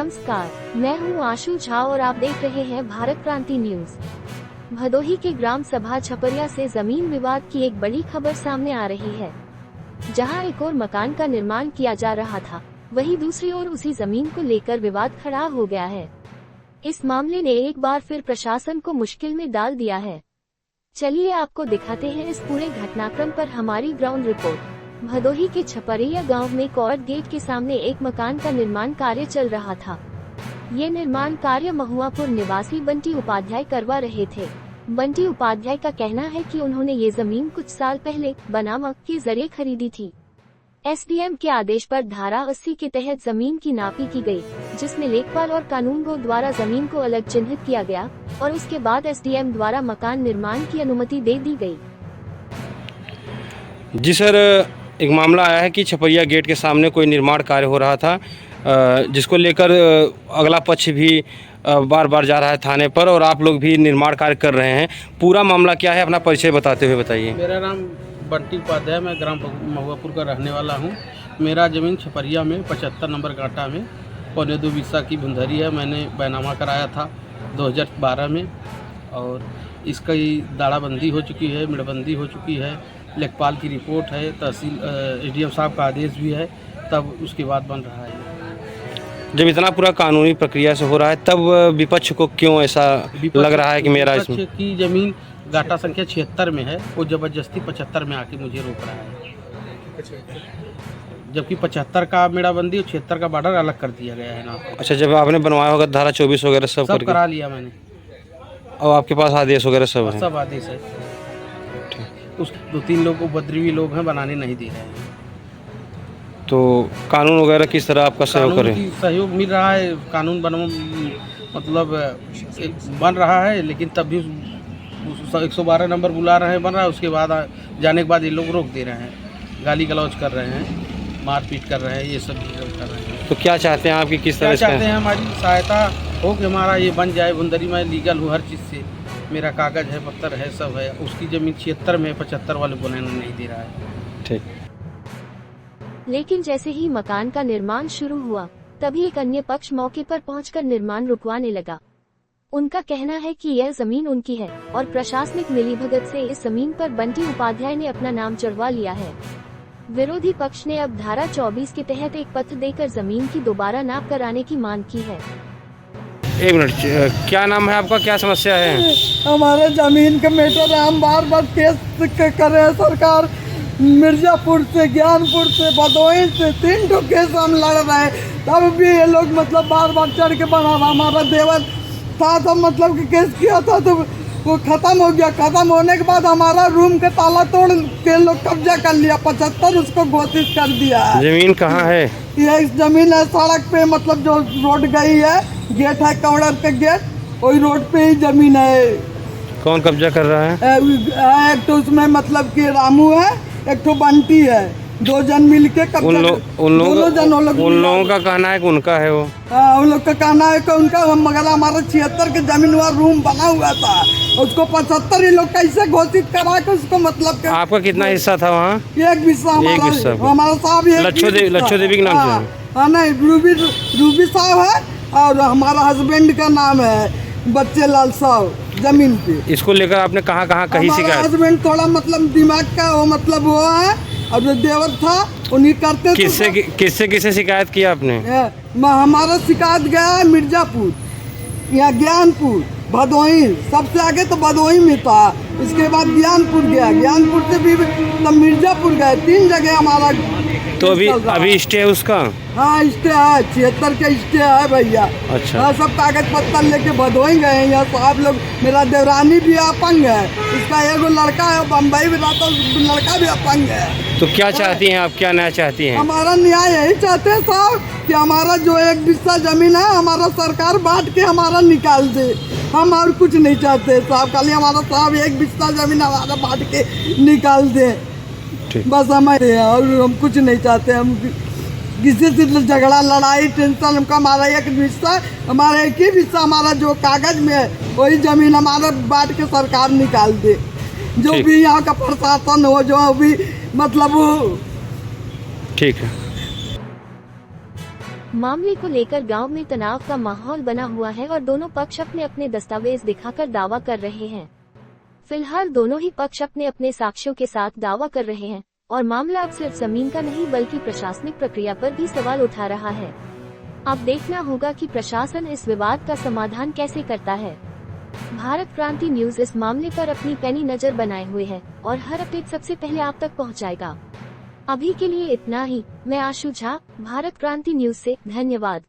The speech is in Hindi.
नमस्कार, मैं हूं आशु झा और आप देख रहे हैं भारत क्रांति न्यूज। भदोही के ग्राम सभा छपरिया से जमीन विवाद की एक बड़ी खबर सामने आ रही है। जहां एक और मकान का निर्माण किया जा रहा था, वहीं दूसरी ओर उसी जमीन को लेकर विवाद खड़ा हो गया है। इस मामले ने एक बार फिर प्रशासन को मुश्किल में डाल दिया है। चलिए आपको दिखाते हैं इस पूरे घटनाक्रम पर हमारी ग्राउंड रिपोर्ट। भदोही के छपरिया गांव में कोर्ट गेट के सामने एक मकान का निर्माण कार्य चल रहा था। ये निर्माण कार्य महुआपुर निवासी बंटी उपाध्याय करवा रहे थे। बंटी उपाध्याय का कहना है कि उन्होंने ये जमीन कुछ साल पहले बनावट के जरिए खरीदी थी। एसडीएम के आदेश पर धारा 80 के तहत जमीन की नापी की गई, जिसमें लेखपाल और कानूनगो द्वारा जमीन को अलग चिन्हित किया गया और उसके बाद एसडीएम द्वारा मकान निर्माण की अनुमति दे दी गई। जी सर, एक मामला आया है कि छपरिया गेट के सामने कोई निर्माण कार्य हो रहा था, जिसको लेकर अगला पक्ष भी बार बार जा रहा है थाने पर और आप लोग भी निर्माण कार्य कर रहे हैं। पूरा मामला क्या है, अपना परिचय बताते हुए बताइए। मेरा नाम बंटी उपाध्याय, मैं ग्राम महुआपुर का रहने वाला हूँ। मेरा ज़मीन छपरिया में 75 नंबर गाटा में 2.25 बिस्सा की बुंदरी है। मैंने बैनामा कराया था 2012 में और इसकी दाड़ाबंदी हो चुकी है, मिड़बंदी हो चुकी है, लेखपाल की रिपोर्ट है, तहसील एसडीएम साहब का आदेश भी है, तब उसके बाद बन रहा है। जब इतना पूरा कानूनी प्रक्रिया से हो रहा है, तब विपक्ष को क्यों ऐसा लग रहा है कि मेरा इसमें की ज़मीन गाटा संख्या 76 में है, वो ज़बरदस्ती 75 में आके मुझे रोक रहा है, जबकि 75 का मेड़ाबंदी और 76 का बॉर्डर अलग कर दिया गया है ना। अच्छा, जब आपने बनवाया होगा धारा 24 वगैरह सब करा लिया मैंने और आपके पास आदेश वगैरह सब है? सब आदेश है। उस 2-3 लोग उपद्रवी लोग हैं, बनाने नहीं दे रहे हैं। तो कानून वगैरह किस तरह आपका सहयोग करें? सहयोग मिल रहा है, कानून मतलब बन रहा है, लेकिन तब भी 112 नंबर बुला रहे हैं, बन रहा है। उसके बाद जाने के बाद ये लोग रोक दे रहे हैं, गाली गलौज कर रहे हैं, मारपीट कर रहे हैं, ये सब कर रहे हैं। तो क्या चाहते हैं आप कि किस तरह चाहते हैं? हमारी सहायता हो कि हमारा ये बन जाए बुंदरी। मैं लीगल हूँ हर चीज़ से, मेरा कागज़ है, पत्तर है, सब है। उसकी ज़मीन 76 में 75 वाले को नहीं दे रहा है। ठीक। लेकिन जैसे ही मकान का निर्माण शुरू हुआ, तभी एक अन्य पक्ष मौके पर पहुंचकर निर्माण रुकवाने लगा। उनका कहना है कि यह जमीन उनकी है और प्रशासनिक मिलीभगत से इस जमीन पर बंटी उपाध्याय ने अपना नाम चढ़वा लिया है। विरोधी पक्ष ने अब धारा 24 के तहत एक पत्र देकर जमीन की दोबारा नाप कराने की मांग की है। एक मिनट, क्या नाम है आपका, क्या समस्या है? हमारे जमीन के मैटर हम बार बार केस कर रहे हैं। सरकार मिर्जापुर से, ज्ञानपुर से, भदोही से 3 ठो केस हम लड़ रहे हैं, तब भी ये लोग मतलब बार बार चढ़ के बना। हमारा देवर था तो मतलब कि केस किया था, तो वो ख़त्म हो गया। ख़त्म होने के बाद हमारा रूम के ताला तोड़ के लोग कब्जा कर लिया, 75 उसको घोषित कर दिया। जमीन कहाँ है? ये जमीन है सड़क पे, मतलब जो रोड गई है, गेट है कौड़र के गेट, वही रोड पे ही जमीन है। कौन कब्जा कर रहा है? एक तो उसमें मतलब कि रामू है, एक तो बंटी है, 2 जन मिलके कब्जा। उन लोगों का कहना है कि उनका है वो। उन लोग का कहना है कि उनका, मगर हमारा 76 के जमीन हुआ रूम बना हुआ था, उसको 75 ये लोग कैसे घोषित करा के उसको मतलब। आपका कितना हिस्सा था वहाँ? एक हिस्सा हमारा साहब, लच्छो देवी के नाम से। हाँ नहीं, रूबी साहब है और हमारा हस्बैंड का नाम है बच्चे लाल साहब जमीन पे। इसको लेकर आपने कहाँ कहीं शिकायत? हस्बैंड थोड़ा मतलब दिमाग का वो मतलब वो है, और जो देवर था उन्हीं करते। किससे शिकायत किया आपने? हमारा शिकायत गया है मिर्जापुर, यहाँ ज्ञानपुर, भदोही। सबसे आगे तो भदोही में था, इसके बाद ज्ञानपुर गया, ज्ञानपुर से भी तब मिर्जापुर गए। 3 जगह हमारा। तो अभी स्टे है उसका? हाँ स्टे है, 76 के स्टे है भैया। अच्छा। हाँ, सब कागज पत्तर लेके भदोही गए हैं। यहाँ साहब लोग, मेरा देवरानी भी अपंग है, उसका एगो लड़का है बम्बई में रहता, लड़का भी अपंग है। तो क्या चाहती हैं आप, क्या न्याय चाहती हैं? हमारा न्याय यही चाहते हैं साहब कि हमारा जो 1 बिस्सा जमीन है, हमारा सरकार बांट के हमारा निकाल दे। हम और कुछ नहीं चाहते साहब, खाली हमारा साहब 1 बिस्सा जमीन हमारा बांट के निकाल दे, बस हमारे। और हम कुछ नहीं चाहते। हम किसी से झगड़ा लड़ाई टेंशन, हमको हमारा 1 बिस्सा, हमारा 1 ही बिस्सा, हमारा जो कागज में है वही जमीन हमारा बांट के सरकार निकाल दे। जो भी यहाँ का प्रशासन हो, जो भी मतलब। ठीक है। मामले को लेकर गांव में तनाव का माहौल बना हुआ है और दोनों पक्ष अपने अपने दस्तावेज दिखाकर दावा कर रहे हैं। फिलहाल दोनों ही पक्ष अपने अपने साक्ष्यों के साथ दावा कर रहे हैं और मामला अब सिर्फ जमीन का नहीं बल्कि प्रशासनिक प्रक्रिया पर भी सवाल उठा रहा है। अब देखना होगा कि प्रशासन इस विवाद का समाधान कैसे करता है। भारत क्रांति न्यूज इस मामले पर अपनी पैनी नजर बनाए हुए है और हर अपडेट सबसे पहले आप तक पहुंचाएगा। अभी के लिए इतना ही। मैं आशु झा, भारत क्रांति न्यूज से, धन्यवाद।